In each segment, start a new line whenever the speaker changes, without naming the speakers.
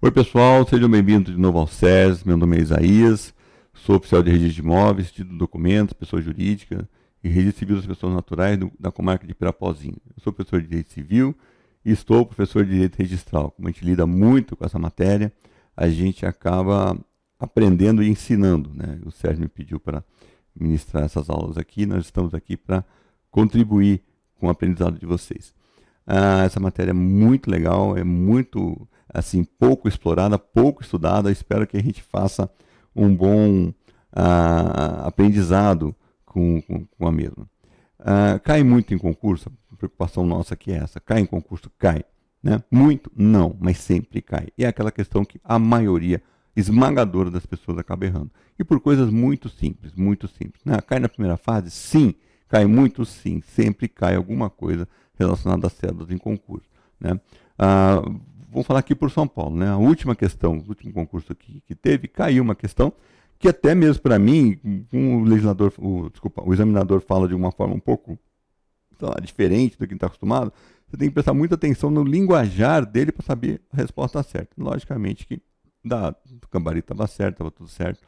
Oi pessoal, sejam bem-vindos de novo ao SES. Meu nome é Isaías, sou oficial de registro de imóveis, título de documentos, pessoa jurídica e registro civil das pessoas naturais da comarca de Pirapozinho. Eu sou professor de direito civil e estou professor de direito registral. Como a gente lida muito com essa matéria, a gente acaba aprendendo e ensinando, né? O Sérgio me pediu para ministrar essas aulas aqui, nós estamos aqui para contribuir com o aprendizado de vocês. Essa matéria é muito legal, é muito assim pouco explorada, pouco estudada. Espero que a gente faça um bom aprendizado com a mesma. Cai muito em concurso, a preocupação nossa aqui é essa. Cai em concurso? Cai. Né? Muito? Não, mas sempre cai. E é aquela questão que a maioria esmagadora das pessoas acaba errando. E por coisas muito simples, muito simples. Né? Cai na primeira fase? Sim. Cai muito? Sim. Sempre cai alguma coisa relacionada a cédulas em concurso. Né? Vou falar aqui por São Paulo. Né? A última questão, o último concurso que teve, caiu uma questão que até mesmo para mim, o examinador fala de uma forma um pouco diferente do que está acostumado, você tem que prestar muita atenção no linguajar dele para saber a resposta certa. Logicamente que o gabarito estava certo, estava tudo certo,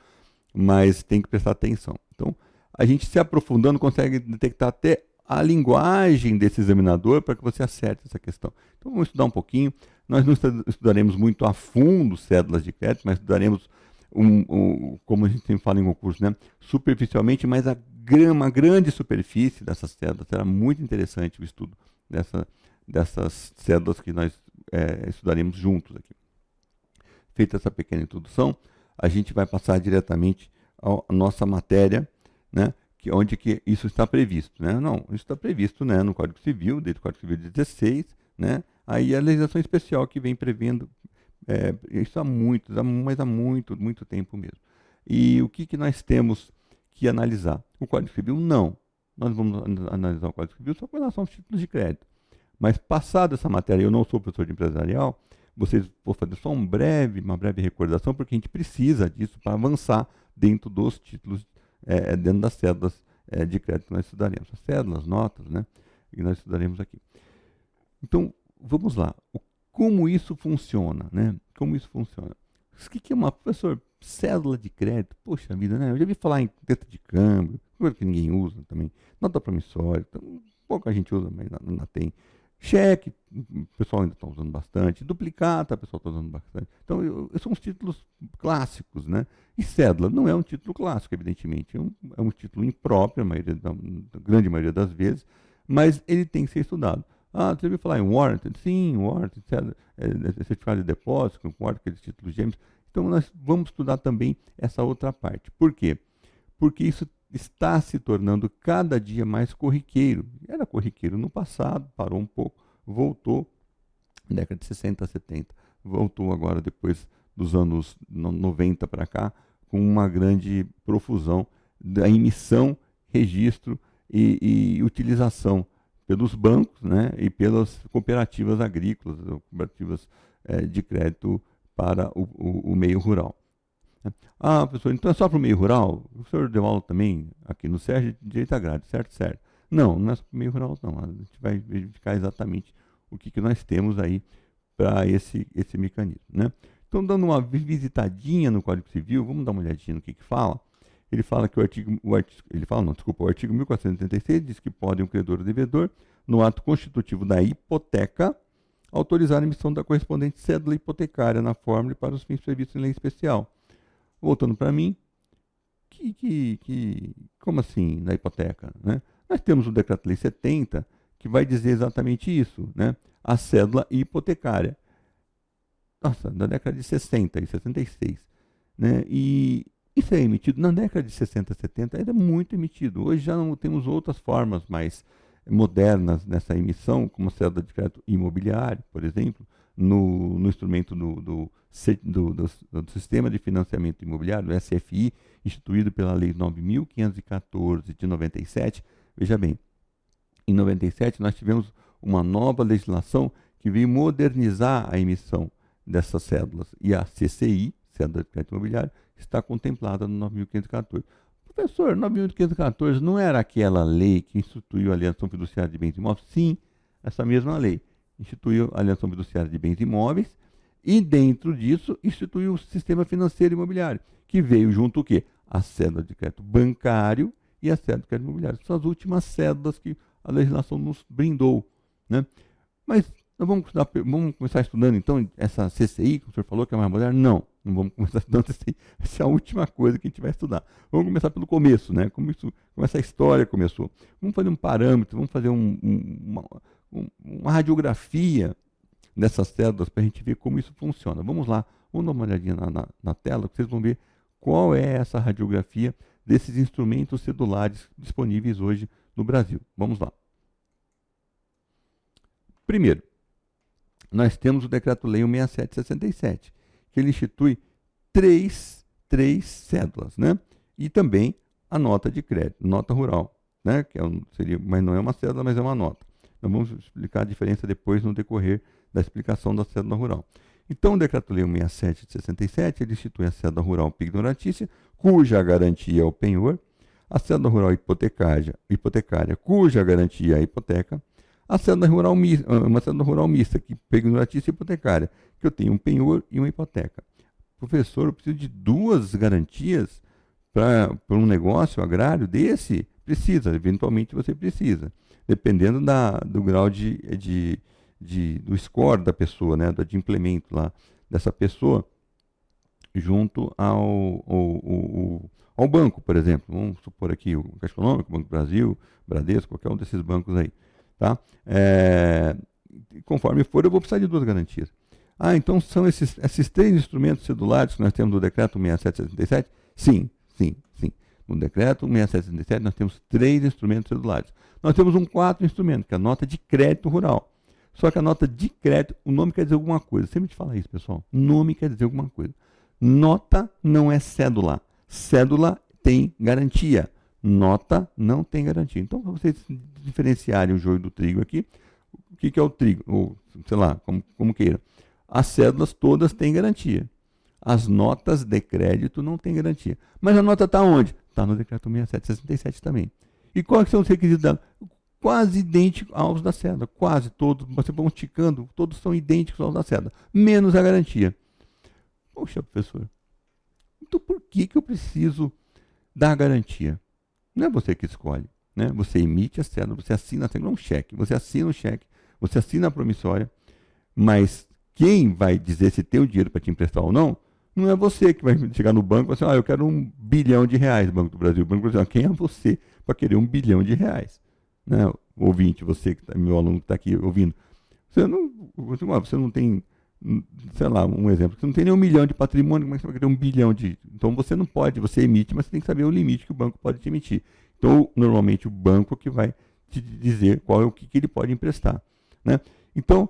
mas tem que prestar atenção. Então, a gente se aprofundando consegue detectar até a linguagem desse examinador para que você acerte essa questão. Então vamos estudar um pouquinho. Nós não estudaremos muito a fundo cédulas de crédito, mas estudaremos, como a gente sempre fala em concurso, né? Superficialmente, mas uma grande superfície dessas cédulas. Será muito interessante o estudo dessas cédulas que nós estudaremos juntos aqui. Feita essa pequena introdução, a gente vai passar diretamente à nossa matéria, né? Onde que isso está previsto, né? Não, isso está previsto, né, no Código Civil, desde o Código Civil de 16, né? Aí a legislação especial que vem prevendo isso há muito tempo mesmo. E o que nós temos que analisar? O Código Civil, não. Nós vamos analisar o Código Civil só com relação aos títulos de crédito. Mas passada essa matéria, eu não sou professor de empresarial, vou fazer só uma breve recordação, porque a gente precisa disso para avançar dentro dos títulos dentro das cédulas de crédito que nós estudaremos. As cédulas, notas, né? Que nós estudaremos aqui. Então, vamos lá. Como isso funciona, né? Como isso funciona? O que é professor, cédula de crédito? Poxa vida, né? Eu já ouvi falar em letra de câmbio, coisa que ninguém usa também. Nota promissória, então, pouca gente usa, mas ainda tem. Cheque, o pessoal ainda está usando bastante. Duplicata, o pessoal está usando bastante. Então, são os títulos clássicos, né? E cédula não é um título clássico, evidentemente. É um título impróprio, a grande maioria das vezes, mas ele tem que ser estudado. Você ouviu falar em warrant? Sim, warrant, certificado de depósito, com aqueles títulos gêmeos. Então, nós vamos estudar também essa outra parte. Por quê? Porque isso está se tornando cada dia mais corriqueiro. Era corriqueiro no passado, parou um pouco, voltou, década de 60, 70, voltou agora depois dos anos 90 para cá, com uma grande profusão da emissão, registro e utilização pelos bancos, né, e pelas cooperativas agrícolas, cooperativas de crédito para o meio rural. Professor, então é só para o meio rural? O professor deu aula também aqui no SERJ de Direito Agrário, certo? Certo. Não é só para o meio rural, não. A gente vai verificar exatamente o que nós temos aí para esse mecanismo, né? Então, dando uma visitadinha no Código Civil, vamos dar uma olhadinha no que fala. Ele fala que o artigo 1486 diz que pode um credor ou devedor, no ato constitutivo da hipoteca, autorizar a emissão da correspondente cédula hipotecária na fórmula e para os fins previstos em lei especial. Voltando para mim, como assim na hipoteca? Né? Nós temos o Decreto-Lei 70, que vai dizer exatamente isso, né? A cédula hipotecária. Nossa, da década de 60 e 66. Né? E isso é emitido na década de 60 e 70, era muito emitido. Hoje já não temos outras formas mais modernas nessa emissão, como a cédula de crédito imobiliário, por exemplo, no instrumento do Sistema de Financiamento Imobiliário, o SFI, instituído pela Lei 9.514 de 97. Veja bem, em 97 nós tivemos uma nova legislação que veio modernizar a emissão dessas cédulas. E a CCI, Cédula de Crédito Imobiliário, está contemplada no 9.514. Professor, 9.514 não era aquela lei que instituiu a Alienação Fiduciária de Bens Imóveis? Sim, essa mesma lei instituiu a Alienação Fiduciária de Bens Imóveis E dentro disso, instituiu o sistema financeiro imobiliário, que veio junto o quê? A cédula de crédito bancário e a cédula de crédito imobiliário. São as últimas cédulas que a legislação nos brindou, né? Mas nós vamos começar estudando, então, essa CCI, que o senhor falou que é mais moderna? Não vamos começar estudando CCI. Essa é a última coisa que a gente vai estudar. Vamos começar pelo começo, né? Como essa história começou. Vamos fazer um parâmetro, vamos fazer uma radiografia dessas cédulas para a gente ver como isso funciona. Vamos lá, vamos dar uma olhadinha na tela, que vocês vão ver qual é essa radiografia desses instrumentos cedulares disponíveis hoje no Brasil. Vamos lá. Primeiro, nós temos o Decreto-Lei 167/67, que ele institui três cédulas, né? E também a nota de crédito, nota rural, né? Que mas não é uma cédula, mas é uma nota. Nós vamos explicar a diferença depois no decorrer da explicação da cédula rural. Então, o Decreto-Lei 167/67, ele institui a cédula rural pignoratícia, cuja garantia é o penhor, a cédula rural hipotecária, cuja garantia é a hipoteca, a cédula rural uma cédula rural mista, que pignoratícia e hipotecária, que eu tenho um penhor e uma hipoteca. Professor, eu preciso de duas garantias para um negócio agrário desse? Precisa, eventualmente você precisa, dependendo do grau do score da pessoa, né, do implemento lá dessa pessoa, junto ao banco, por exemplo. Vamos supor aqui o Caixa Econômica, o Banco do Brasil, Bradesco, qualquer um desses bancos aí. Tá? Conforme for, eu vou precisar de duas garantias. Então são esses três instrumentos cedulares que nós temos no Decreto 167/67? Sim. No Decreto 167/67 nós temos três instrumentos cedulares. Nós temos um quarto instrumento, que é a nota de crédito rural. Só que a nota de crédito, o nome quer dizer alguma coisa. Sempre te fala isso, pessoal. Nome quer dizer alguma coisa. Nota não é cédula. Cédula tem garantia. Nota não tem garantia. Então, para vocês diferenciarem o joio do trigo aqui, o que é o trigo? Ou, sei lá, como queira. As cédulas todas têm garantia. As notas de crédito não têm garantia. Mas a nota está onde? Está no Decreto 167/67 também. E quais são os requisitos dela? Quase idênticos aos da cédula. Quase todos. Você vai esticando, todos são idênticos aos da cédula. Menos a garantia. Poxa, professor. Então por que eu preciso dar garantia? Não é você que escolhe, né? Você emite a cédula, você assina um cheque, você assina um cheque, você assina a promissória, mas quem vai dizer se tem o dinheiro para te emprestar ou não é você que vai chegar no banco e falar assim, eu quero R$1 bilhão, Banco do Brasil. Banco do Brasil, quem é você para querer R$1 bilhão? Né? Ouvinte, você, meu aluno que está aqui ouvindo, você não tem, sei lá, um exemplo, você não tem nem R$1 milhão de patrimônio, como é que você vai querer R$1 bilhão Então você não pode, você emite, mas você tem que saber o limite que o banco pode te emitir. Então, normalmente, o banco que vai te dizer qual é o que ele pode emprestar, né? Então,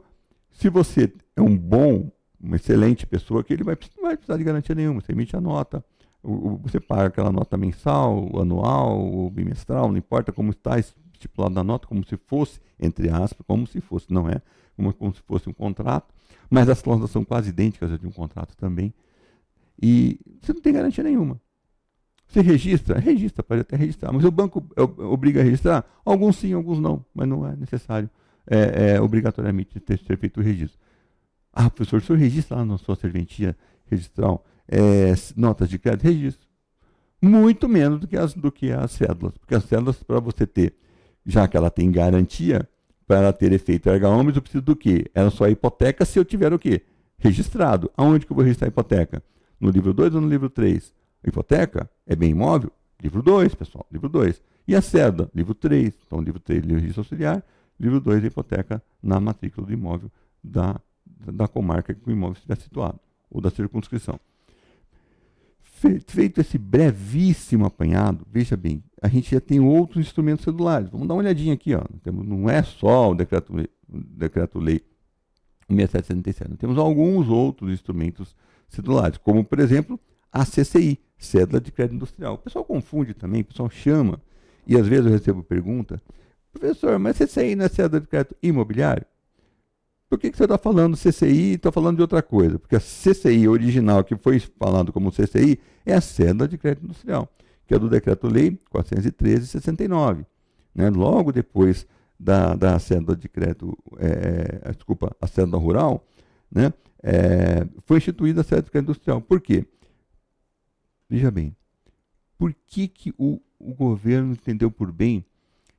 se você é uma excelente pessoa, que ele não vai precisar de garantia nenhuma, você emite a nota, você paga aquela nota mensal, anual, ou bimestral, não importa como está estipulado na nota, como se fosse, entre aspas, como se fosse, não é, como se fosse um contrato, mas as cláusulas são quase idênticas de um contrato também, e você não tem garantia nenhuma. Você registra, pode até registrar, mas o banco obriga a registrar? Alguns sim, alguns não, mas não é necessário, obrigatoriamente ser feito o registro. Professor, o senhor registra lá na sua serventia registral notas de crédito? Registro. Muito menos do que as cédulas, porque as cédulas, para você ter, já que ela tem garantia, para ela ter efeito erga omnes, eu preciso do quê? Ela só é hipoteca se eu tiver o quê? Registrado. Aonde que eu vou registrar a hipoteca? No livro 2 ou no livro 3? A hipoteca é bem imóvel? Livro 2, pessoal, livro 2. E a cédula? Livro 3. Então, livro 3, livro registro auxiliar, livro 2, a hipoteca na matrícula do imóvel da comarca que o imóvel estiver situado, ou da circunscrição. Feito esse brevíssimo apanhado, veja bem, a gente já tem outros instrumentos cedulares. Vamos dar uma olhadinha aqui, ó. Não é só o Decreto-Lei 167/67, nós temos alguns outros instrumentos cedulares, como, por exemplo, a CCI, Cédula de Crédito Industrial. O pessoal confunde também, o pessoal chama, e às vezes eu recebo pergunta, professor, mas CCI não é Cédula de Crédito Imobiliário? Por que você está falando CCI e está falando de outra coisa? Porque a CCI original, que foi falado como CCI, é a Cédula de Crédito Industrial, que é do Decreto-Lei 413/69. Né? Logo depois da cédula de crédito, a cédula rural, né? foi instituída a certificação industrial. Por quê? Veja bem, por que o governo entendeu por bem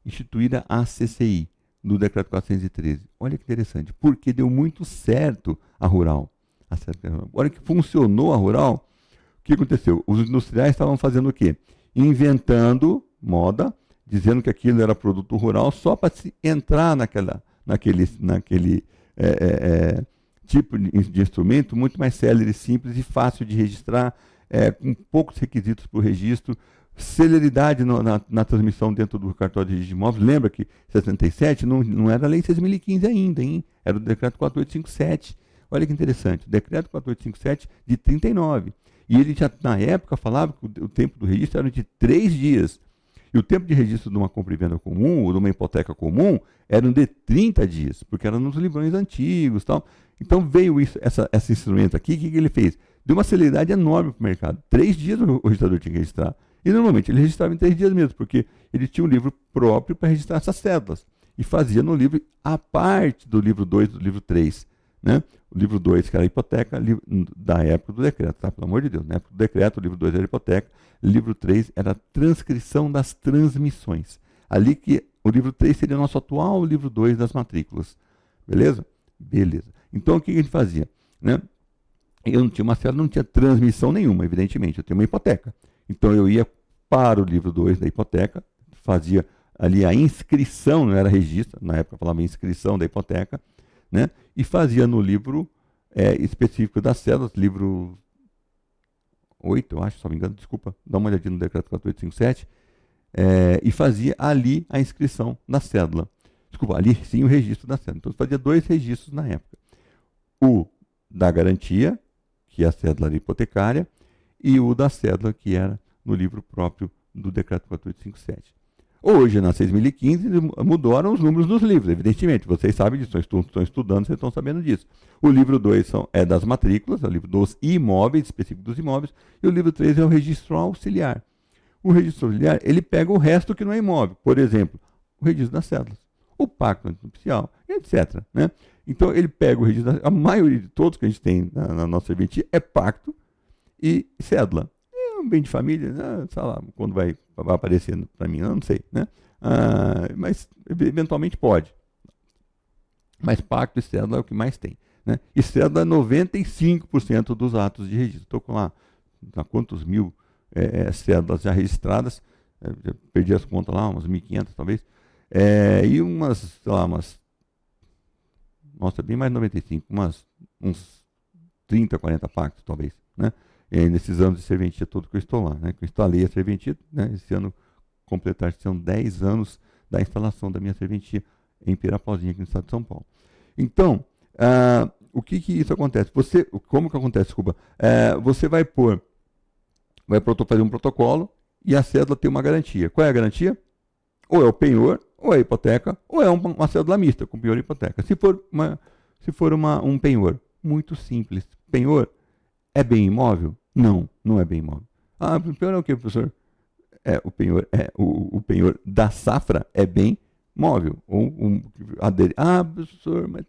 instituir a CCI no Decreto 413? Olha que interessante, porque deu muito certo a rural. Olha que funcionou a rural, o que aconteceu? Os industriais estavam fazendo o quê? Inventando moda, dizendo que aquilo era produto rural só para se entrar naquele tipo de instrumento muito mais célere, simples e fácil de registrar, com poucos requisitos para o registro, celeridade na transmissão dentro do cartório de registro de imóveis. Lembra que 67 não era a lei 6.015 ainda, hein? Era o decreto 4857. Olha que interessante, o decreto 4857 de 39. E ele já, na época, falava que o tempo do registro era de 3 dias. E o tempo de registro de uma compra e venda comum, ou de uma hipoteca comum, eram de 30 dias, porque era nos livrões antigos e tal. Então veio esse instrumento aqui, o que ele fez? Deu uma celeridade enorme para o mercado. 3 dias o registrador tinha que registrar. E normalmente ele registrava em 3 dias mesmo, porque ele tinha um livro próprio para registrar essas cédulas. E fazia no livro, a parte do livro 2 do livro 3. Né? O livro 2, que era a hipoteca, da época do decreto, tá? Pelo amor de Deus. Na época do decreto, o livro 2 era a hipoteca, o livro 3 era a transcrição das transmissões. Ali que o livro 3 seria o nosso atual livro 2 das matrículas. Beleza? Beleza. Então, o que a gente fazia? Né? Eu não tinha uma cédula, não tinha transmissão nenhuma, evidentemente. Eu tinha uma hipoteca. Então, eu ia para o livro 2 da hipoteca, fazia ali a inscrição, não era registro, na época eu falava inscrição da hipoteca, né? E fazia no livro específico das cédulas, livro 8, eu acho, se não me engano, desculpa, dá uma olhadinha no decreto 4857, e fazia ali a inscrição na cédula. Desculpa, ali sim o registro da cédula. Então, fazia 2 registros na época. O da garantia, que é a cédula hipotecária, e o da cédula, que era no livro próprio do decreto 4857. Hoje, na 6.015, mudaram os números dos livros, evidentemente. Vocês sabem disso, estão estudando, vocês estão sabendo disso. O livro 2 é das matrículas, é o livro dos imóveis, específico dos imóveis, e o livro 3 é o registro auxiliar. O registro auxiliar, ele pega o resto que não é imóvel. Por exemplo, o registro das cédulas, o pacto antinupcial, etc. Né? Então, ele pega o registro, a maioria de todos que a gente tem na nossa serventia é pacto e cédula. Um bem de família, sei lá, quando vai aparecer para mim, eu não sei, né? Mas eventualmente pode. Mas pacto e cédula é o que mais tem, né? E cédula é 95% dos atos de registro. Estou com lá, quantos mil cédulas já registradas, já perdi as contas lá, umas 1.500 talvez, e umas, sei lá, nossa, bem mais de 95, uns 30, 40 pactos talvez, né? Nesses anos de serventia todo que eu estou lá, né? Que eu instalei a serventia, né? Esse ano são 10 anos da instalação da minha serventia em Pirapozinho, aqui no estado de São Paulo. Então, o que isso acontece? Como que acontece, desculpa? Você vai fazer um protocolo e a cédula tem uma garantia. Qual é a garantia? Ou é o penhor, ou é a hipoteca, ou é uma cédula mista com penhor e hipoteca. Se for um penhor, muito simples. Penhor é bem imóvel? Não, não é bem imóvel. O penhor é o que, professor? O penhor da safra é bem móvel. Professor, mas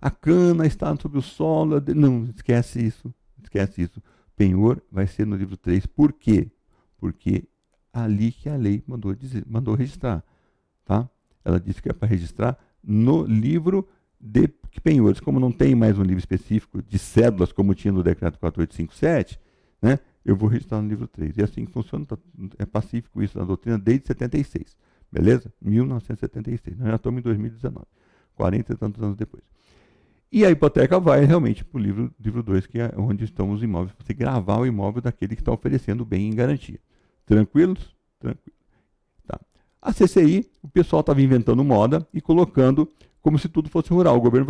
a cana está sobre o solo. Não, esquece isso. Penhor vai ser no livro 3. Por quê? Porque ali que a lei mandou registrar. Tá? Ela disse que é para registrar no livro de penhores. Como não tem mais um livro específico de cédulas, como tinha no decreto 4857, né, eu vou registrar no livro 3. E assim que funciona, é pacífico isso na doutrina desde 76. Beleza? 1976. Nós já estamos em 2019. 40 e tantos anos depois. E a hipoteca vai realmente para o livro 2, que é onde estão os imóveis, para você gravar o imóvel daquele que está oferecendo o bem em garantia. Tranquilos? Tranquilo. Tá. A CCI, o pessoal estava inventando moda e colocando como se tudo fosse rural. O governo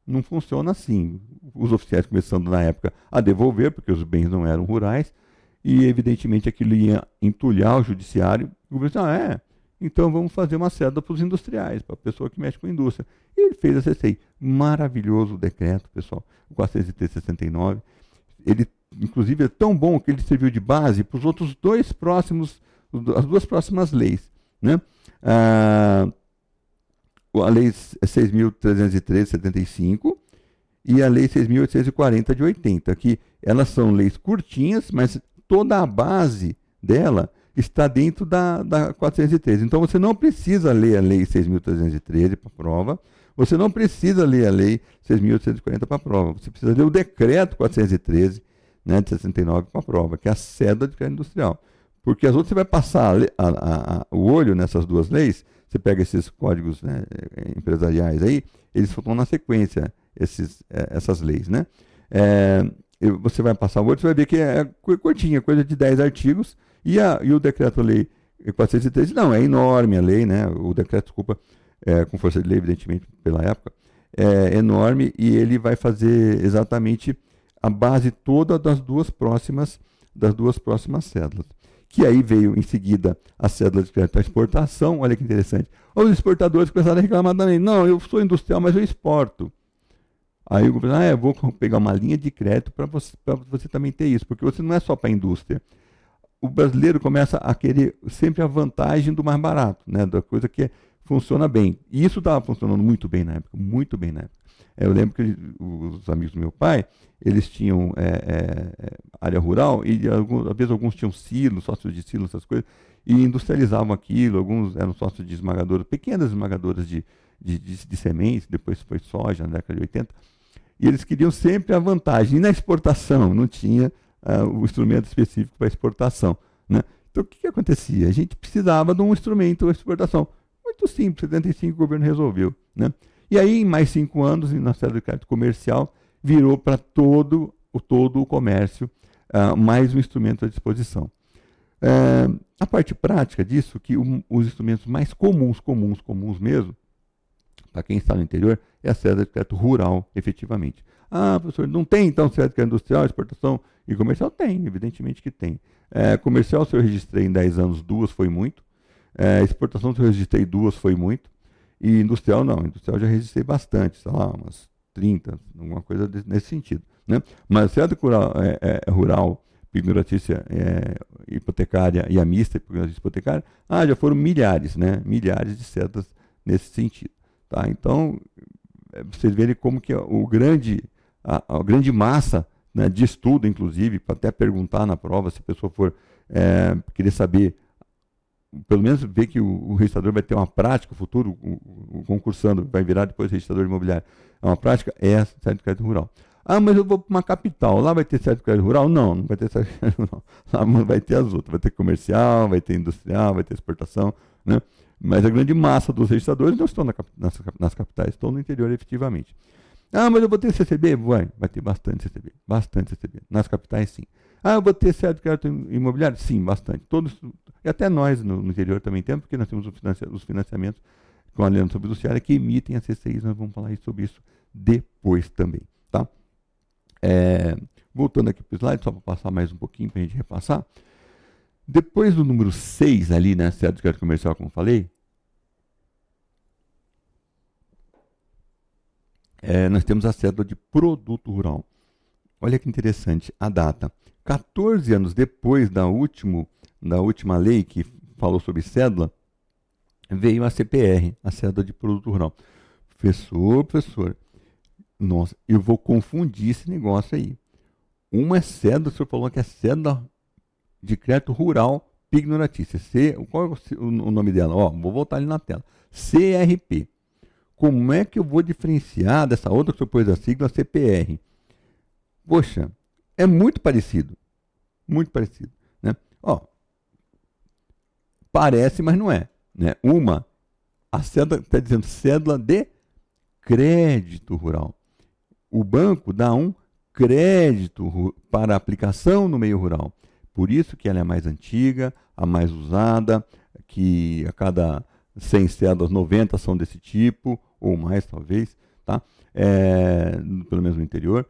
não funciona assim. Os oficiais começando na época a devolver, porque os bens não eram rurais, e evidentemente aquilo ia entulhar o judiciário. O governo disse, então vamos fazer uma cédula para os industriais, para a pessoa que mexe com a indústria. E ele fez a CCI. Maravilhoso o decreto, pessoal, o 469. Ele, inclusive, é tão bom que ele serviu de base para os outros as duas próximas leis, né? a Lei 6.313 de 75 e a Lei 6.840 de 80, que elas são leis curtinhas, mas toda a base dela está dentro da 413. Então, você não precisa ler a Lei 6.313 para a prova, você não precisa ler a Lei 6.840 para a prova, você precisa ler o Decreto 413, né, de 69 para a prova, que é a cédula de crédito industrial. Porque as outras você vai passar o olho nessas duas leis, você pega esses códigos, né, empresariais aí, eles estão na sequência, essas leis, né? Você vai passar o olho, você vai ver que é curtinha, coisa de 10 artigos, e o decreto-lei 413, não, é enorme a lei, né? O decreto, desculpa, com força de lei, evidentemente, pela época, é enorme, e ele vai fazer exatamente a base toda das duas próximas cédulas. Que aí veio em seguida a cédula de crédito à exportação, olha que interessante. Os exportadores começaram a reclamar também, não, eu sou industrial, mas eu exporto. Aí o governo, eu vou pegar uma linha de crédito para você também ter isso, porque você não é só para a indústria. O brasileiro começa a querer sempre a vantagem do mais barato, né, da coisa que funciona bem. E isso estava funcionando muito bem na época, muito bem na época. Eu lembro que os amigos do meu pai, eles tinham área rural e às vezes alguns tinham silos, sócios de silos, essas coisas, e industrializavam aquilo, alguns eram sócios de esmagadoras, pequenas esmagadoras de sementes, depois foi soja na década de 80, e eles queriam sempre a vantagem. E na exportação, não tinha o instrumento específico para exportação, né? Então o que acontecia? A gente precisava de um instrumento para exportação. Muito simples, 75 o governo resolveu, né? E aí, em mais 5 anos, na cédula de crédito comercial, virou para todo o comércio mais um instrumento à disposição. A parte prática disso, que os instrumentos mais comuns mesmo, para quem está no interior, é a cédula de crédito rural, efetivamente. Ah, professor, não tem então cédula de crédito industrial, exportação e comercial? Tem, evidentemente que tem. Comercial, se eu registrei em 10 anos, 2 foi muito. Exportação, se eu registrei 2, foi muito. E industrial, não. Industrial já registrei bastante, sei lá, umas 30, alguma coisa nesse sentido, né? Mas a cédula rural, pignoratícia hipotecária e a mista, pignoratícia hipotecária, já foram milhares, né? Milhares de cédulas nesse sentido. Tá? Então, vocês verem como que a grande massa, né, de estudo, inclusive, para até perguntar na prova, se a pessoa for querer saber, pelo menos ver que o registrador vai ter uma prática futuro, o concursando vai virar depois registrador imobiliário, é uma prática, a cédula de crédito rural. Mas eu vou para uma capital, lá vai ter cédula de crédito rural? Não, não vai ter cédula de crédito rural. Lá vai ter as outras, vai ter comercial, vai ter industrial, vai ter exportação, né? Mas a grande massa dos registradores não estão nas capitais, estão no interior efetivamente. Mas eu vou ter CCB? Vai ter bastante CCB, bastante CCB. Nas capitais, sim. Eu vou ter cédula de crédito imobiliário? Sim, bastante. Todos, e até nós no interior também temos, porque nós temos os financiamentos com a Aliança Fiduciária que emitem a CCIs, nós vamos falar sobre isso depois também, tá? Voltando aqui para o slide, só para passar mais um pouquinho para a gente repassar. Depois do número 6 ali, né, cédula de crédito comercial, como eu falei, nós temos a cédula de produto rural. Olha que interessante a data. 14 anos depois da última lei que falou sobre cédula, veio a CPR, a cédula de produto rural. Professor, nossa, eu vou confundir esse negócio aí. Uma é cédula, o senhor falou que é cédula de crédito rural pignoratícia. Qual é o nome dela? Vou voltar ali na tela. CRP. Como é que eu vou diferenciar dessa outra que o senhor pôs a sigla CPR? Poxa, é muito parecido. Muito parecido, né? Parece, mas não é, né? A cédula está dizendo cédula de crédito rural. O banco dá um crédito para aplicação no meio rural. Por isso que ela é a mais antiga, a mais usada, que a cada 100 cédulas, 90 são desse tipo, ou mais talvez, tá? Pelo menos no interior.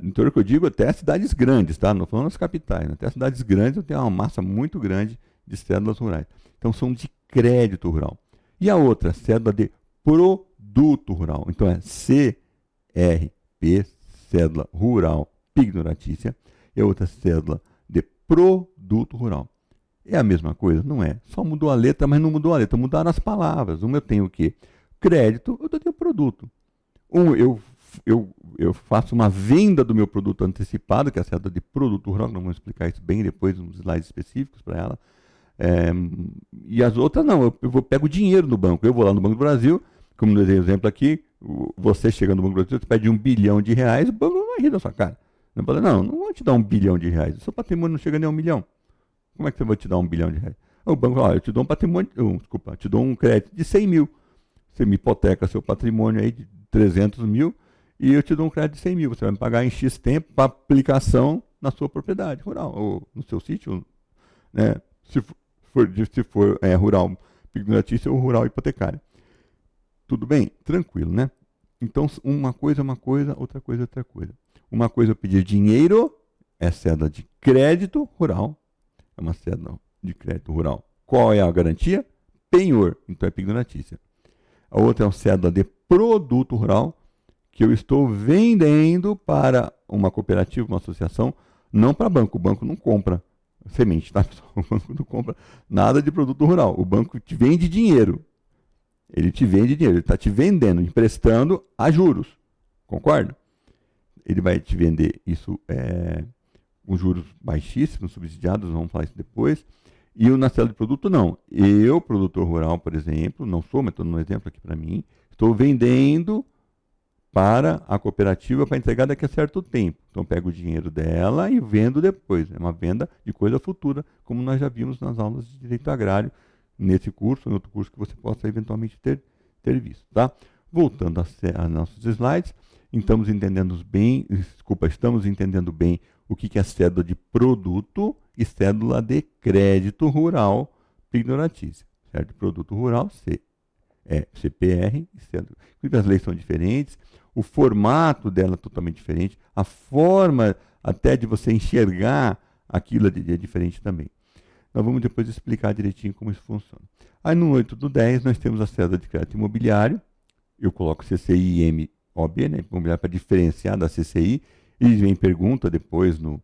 No interior que eu digo, até cidades grandes, tá? Não falando das capitais, né? Até cidades grandes eu tenho uma massa muito grande de cédulas rurais. Então são de crédito rural. E a outra, cédula de produto rural. Então é CRP, cédula rural pignoratícia, e a outra cédula de produto rural. É a mesma coisa? Não é. Só mudou a letra, mas não mudou a letra, mudaram as palavras. Uma eu tenho o quê? crédito, eu tenho produto. Eu faço uma venda do meu produto antecipado, que é a cédula de produto rural, nós vamos explicar isso bem depois, uns slides específicos para ela. E as outras não, eu pego dinheiro no banco. Eu vou lá no Banco do Brasil, como no exemplo aqui, você chega no Banco do Brasil, você pede R$1 bilhão, o banco não vai rir da sua cara. Não vou te dar R$1 bilhão, o seu patrimônio não chega nem a R$1 milhão. Como é que eu vou te dar R$1 bilhão? O banco fala, eu te dou um patrimônio, te dou um crédito de 100 mil. Você me hipoteca seu patrimônio aí de 300 mil e eu te dou um crédito de 100 mil. Você vai me pagar em X tempo para aplicação na sua propriedade rural, ou no seu sítio, né? Se for rural pignoratícia ou rural hipotecária. Tudo bem? Tranquilo, né? Então, uma coisa é uma coisa, outra coisa é outra coisa. Uma coisa é pedir dinheiro, é cédula de crédito rural. É uma cédula de crédito rural. Qual é a garantia? Penhor. Então é pignoratícia. A outra é uma cédula de produto rural, que eu estou vendendo para uma cooperativa, uma associação, não para banco. O banco não compra semente, tá, pessoal? O banco não compra nada de produto rural. O banco te vende dinheiro. Ele te vende dinheiro, ele está te vendendo, emprestando a juros. Concorda? Ele vai te vender isso com juros baixíssimos, subsidiados, vamos falar isso depois. E na cédula de produto, não. Eu, produtor rural, por exemplo, não sou, mas estou dando um exemplo aqui para mim, estou vendendo para a cooperativa para entregar daqui a certo tempo. Então, eu pego o dinheiro dela e vendo depois. É uma venda de coisa futura, como nós já vimos nas aulas de direito agrário, nesse curso, em outro curso que você possa eventualmente ter visto. Tá? Voltando a nossos slides, estamos entendendo bem o que é cédula de produto e cédula de crédito rural pignoratícia. Certo? Produto rural, CPR, inclusive as leis são diferentes, o formato dela é totalmente diferente, a forma até de você enxergar aquilo é diferente também. Nós vamos depois explicar direitinho como isso funciona. Aí no 8 do 10 nós temos a cédula de crédito imobiliário, eu coloco CCI e MOB, né, imobiliário para diferenciar da CCI, e vem pergunta depois na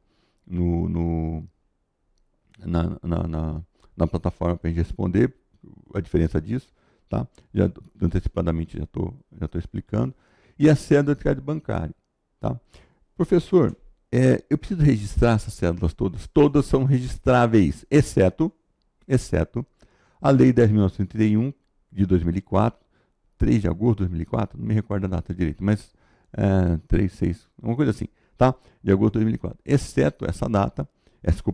plataforma para a gente responder a diferença disso. Tá? Já antecipadamente já estou explicando. E a cédula de crédito bancário. Tá? Professor, eu preciso registrar essas cédulas todas? Todas são registráveis, exceto a Lei 10.931 de 2004, 3 de agosto de 2004, não me recordo a data direito, mas 3, 6, uma coisa assim, tá? De agosto de 2004. Exceto essa data,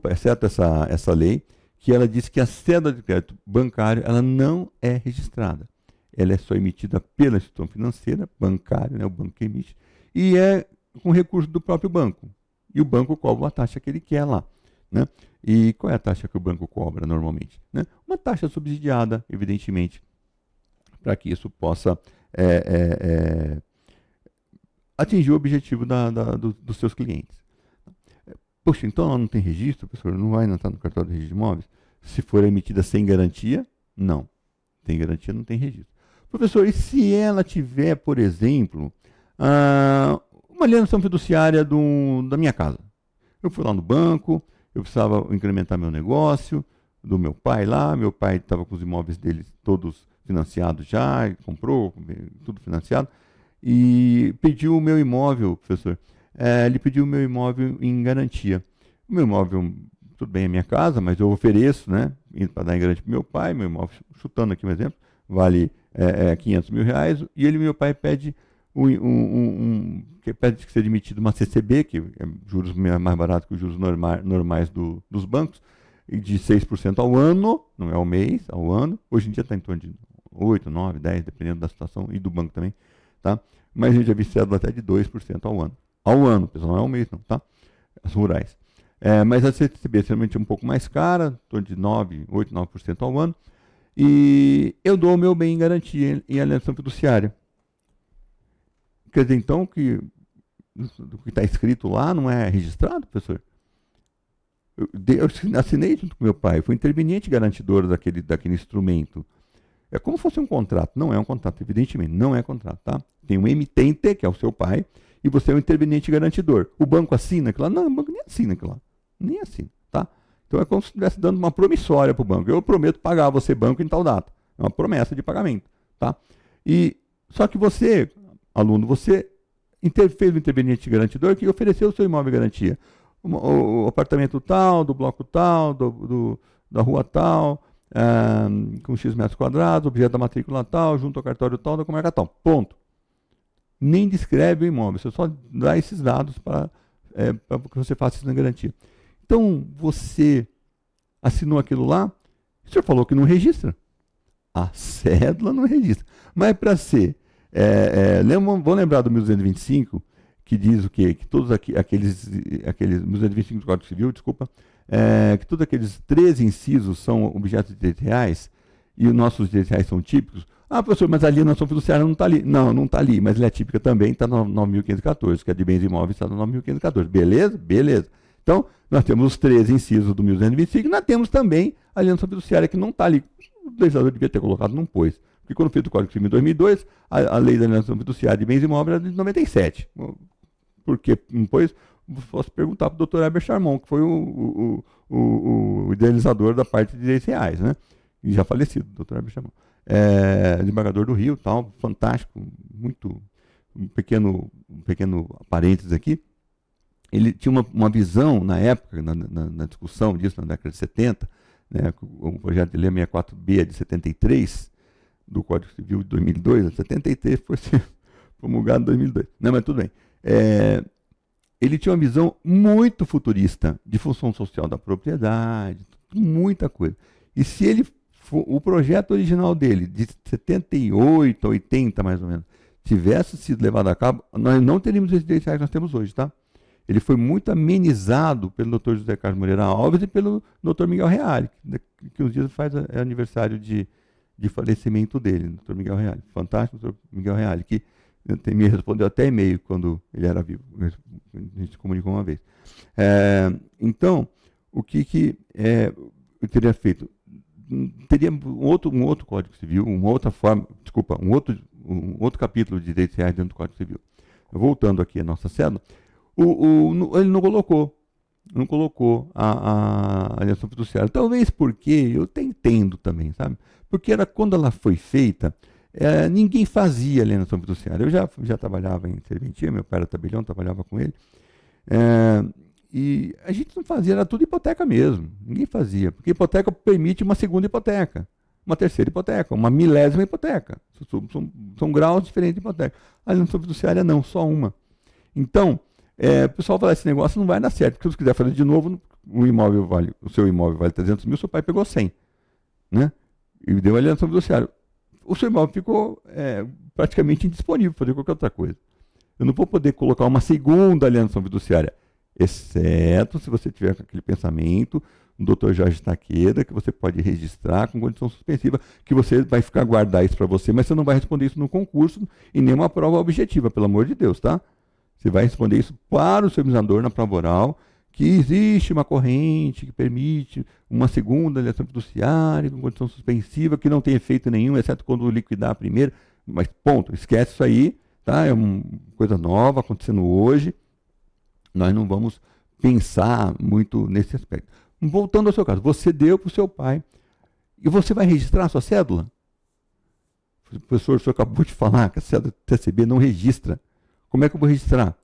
exceto essa lei, que ela diz que a cédula de crédito bancário ela não é registrada. Ela é só emitida pela instituição financeira, bancária, né, o banco que emite, e é com recurso do próprio banco. E o banco cobra a taxa que ele quer lá. Né? E qual é a taxa que o banco cobra normalmente? Né? Uma taxa subsidiada, evidentemente, para que isso possa atingir o objetivo dos seus clientes. Poxa, então ela não tem registro, professor? Não vai entrar no cartório de registro de imóveis? Se for emitida sem garantia, não. Tem garantia, não tem registro. Professor, e se ela tiver, por exemplo, uma alienação fiduciária da minha casa? Eu fui lá no banco, eu precisava incrementar meu negócio, do meu pai lá, meu pai estava com os imóveis dele todos financiados já, comprou, tudo financiado, e pediu o meu imóvel, professor, ele pediu o meu imóvel em garantia. O meu imóvel, tudo bem, é minha casa, mas eu ofereço, né, para dar em garantia para meu pai, meu imóvel, chutando aqui um exemplo, vale 500 mil reais, e meu pai pede que pede que seja emitido uma CCB, que é juros mais barato que os juros normais dos bancos, e de 6% ao ano, não é ao mês, ao ano. Hoje em dia está em torno de 8, 9, 10, dependendo da situação, e do banco também. Tá? Mas a gente já viu cédula até de 2% ao ano. Ao ano, pessoal, não é ao mês, não, tá? As rurais. Mas a CCB geralmente é um pouco mais cara, em torno de 8, 9% ao ano. E eu dou o meu bem em garantia em alienação fiduciária. Quer dizer, então, que o que está escrito lá não é registrado, professor? Eu assinei junto com meu pai, fui interveniente garantidor daquele instrumento. É como se fosse um contrato. Não é um contrato, evidentemente, não é contrato, tá? Tem um emitente, que é o seu pai, e você é um interveniente garantidor. O banco assina aquilo lá? Não, o banco nem assina aquilo lá. Nem assina, tá? Então é como se estivesse dando uma promissória para o banco. Eu prometo pagar você, banco, em tal data. É uma promessa de pagamento, tá? Só que você, aluno, você fez o interveniente garantidor que ofereceu o seu imóvel em garantia. O apartamento tal, do bloco tal, da rua tal, com X metros quadrados, objeto da matrícula tal, junto ao cartório tal, da comarca tal. Ponto. Nem descreve o imóvel, você só dá esses dados para que você faça isso na garantia. Então, você assinou aquilo lá, o senhor falou que não registra. A cédula não registra. Mas para ser, vou lembrar do 1225, que diz o quê? Que todos aqueles 1225 do Código Civil, desculpa, que todos aqueles 13 incisos são objetos de direitos reais e os nossos direitos reais são típicos. Ah, professor, mas a alienação fiduciária não está ali. Não, não está ali, mas ela é típica também, está no 9.514, que é de bens imóveis, está no 9.514. Beleza? Beleza. Então, nós temos os 13 incisos do 1225 e nós temos também a alienação fiduciária que não está ali. O legislador devia ter colocado, não pôs. Porque quando fez o Código Civil em 2002, a lei da alienação fiduciária de bens imóveis era de 97. Por que não pôs? Posso perguntar para o doutor Heber Charmon, que foi o idealizador da parte de direitos reais, né? E já falecido, doutor Heber Charmon. Desembargador do Rio, tal, fantástico, muito, um pequeno parênteses aqui. Ele tinha uma visão na época, na discussão disso, na década de 70, né, o projeto de lei 64B de 73, do Código Civil de 2002, 73 foi promulgado em 2002. Não, mas tudo bem. Ele tinha uma visão muito futurista de função social da propriedade, muita coisa. E se ele o projeto original dele, de 78 a 80 mais ou menos, tivesse sido levado a cabo, nós não teríamos esses direitos reais que nós temos hoje, tá? Ele foi muito amenizado pelo Dr. José Carlos Moreira Alves e pelo Dr. Miguel Reale, que uns dias faz aniversário de falecimento dele, Dr. Miguel Reale. Fantástico, Dr. Miguel Reale, que me respondeu até e-mail quando ele era vivo. A gente se comunicou uma vez. Então, o que eu teria feito? Teria um outro Código Civil, uma outra forma, desculpa, um outro capítulo de direitos reais dentro do Código Civil. Voltando aqui à nossa cédula, ele não colocou a alienação fiduciária. Talvez porque, eu até entendo também, sabe? Porque quando ela foi feita, ninguém fazia alienação fiduciária. Eu já trabalhava em serventia, meu pai era tabelião, trabalhava com ele. E a gente não fazia, era tudo hipoteca mesmo. Ninguém fazia, porque hipoteca permite uma segunda hipoteca, uma terceira hipoteca, uma milésima hipoteca. São graus diferentes de hipoteca. A alienação fiduciária não, só uma. Então, o pessoal fala, esse negócio não vai dar certo, porque se você quiser fazer de novo, o seu imóvel vale 300 mil, seu pai pegou 100, né? E deu a alienação fiduciária. O seu imóvel ficou praticamente indisponível para fazer qualquer outra coisa. Eu não vou poder colocar uma segunda alienação fiduciária, exceto se você tiver aquele pensamento do Dr. Jorge Taqueda, que você pode registrar com condição suspensiva, que você vai guardar isso para você, mas você não vai responder isso no concurso e nem uma prova objetiva, pelo amor de Deus, tá? Você vai responder isso para o seu examinador na prova oral, que existe uma corrente que permite uma segunda alienação fiduciária com condição suspensiva, que não tem efeito nenhum, exceto quando liquidar a primeira. Mas ponto, esquece isso aí, tá? É uma coisa nova acontecendo hoje. Nós não vamos pensar muito nesse aspecto. Voltando ao seu caso, você deu para o seu pai e você vai registrar a sua cédula? Professor, o senhor acabou de falar que a cédula CCB não registra. Como é que eu vou registrar?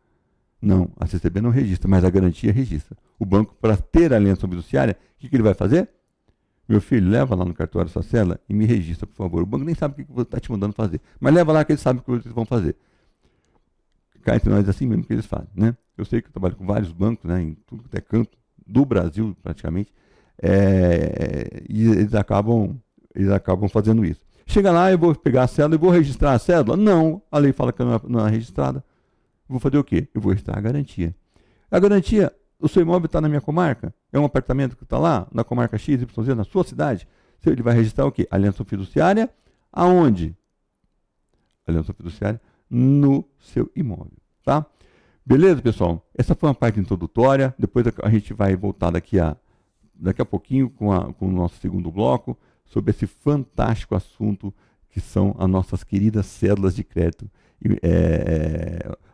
Não, a CCB não registra, mas a garantia registra. O banco, para ter a alienação fiduciária, o que ele vai fazer? Meu filho, leva lá no cartório sua cédula e me registra, por favor. O banco nem sabe o que você está te mandando fazer, mas leva lá que eles sabem o que vocês vão fazer. Cá entre nós, assim mesmo que eles fazem, né? Eu sei que eu trabalho com vários bancos, né, em tudo que é canto do Brasil, praticamente, e eles acabam fazendo isso. Chega lá, eu vou pegar a cédula e vou registrar a cédula? Não, a lei fala que não é registrada. Vou fazer o quê? Eu vou registrar a garantia. A garantia, o seu imóvel está na minha comarca? É um apartamento que está lá, na comarca X, Y, na sua cidade? Ele vai registrar o quê? Alienação fiduciária, aonde? Alienação fiduciária no seu imóvel, tá? Beleza, pessoal? Essa foi uma parte introdutória. Depois a gente vai voltar daqui a pouquinho com o nosso segundo bloco sobre esse fantástico assunto que são as nossas queridas cédulas de crédito,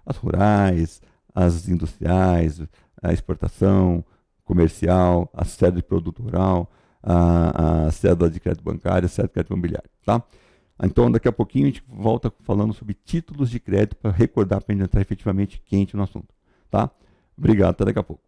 as rurais, as industriais, a exportação comercial, a cédula de produto rural, a cédula de crédito bancário, a cédula de crédito imobiliário, tá? Então, daqui a pouquinho a gente volta falando sobre títulos de crédito para recordar, para a gente entrar efetivamente quente no assunto. Tá? Obrigado, até daqui a pouco.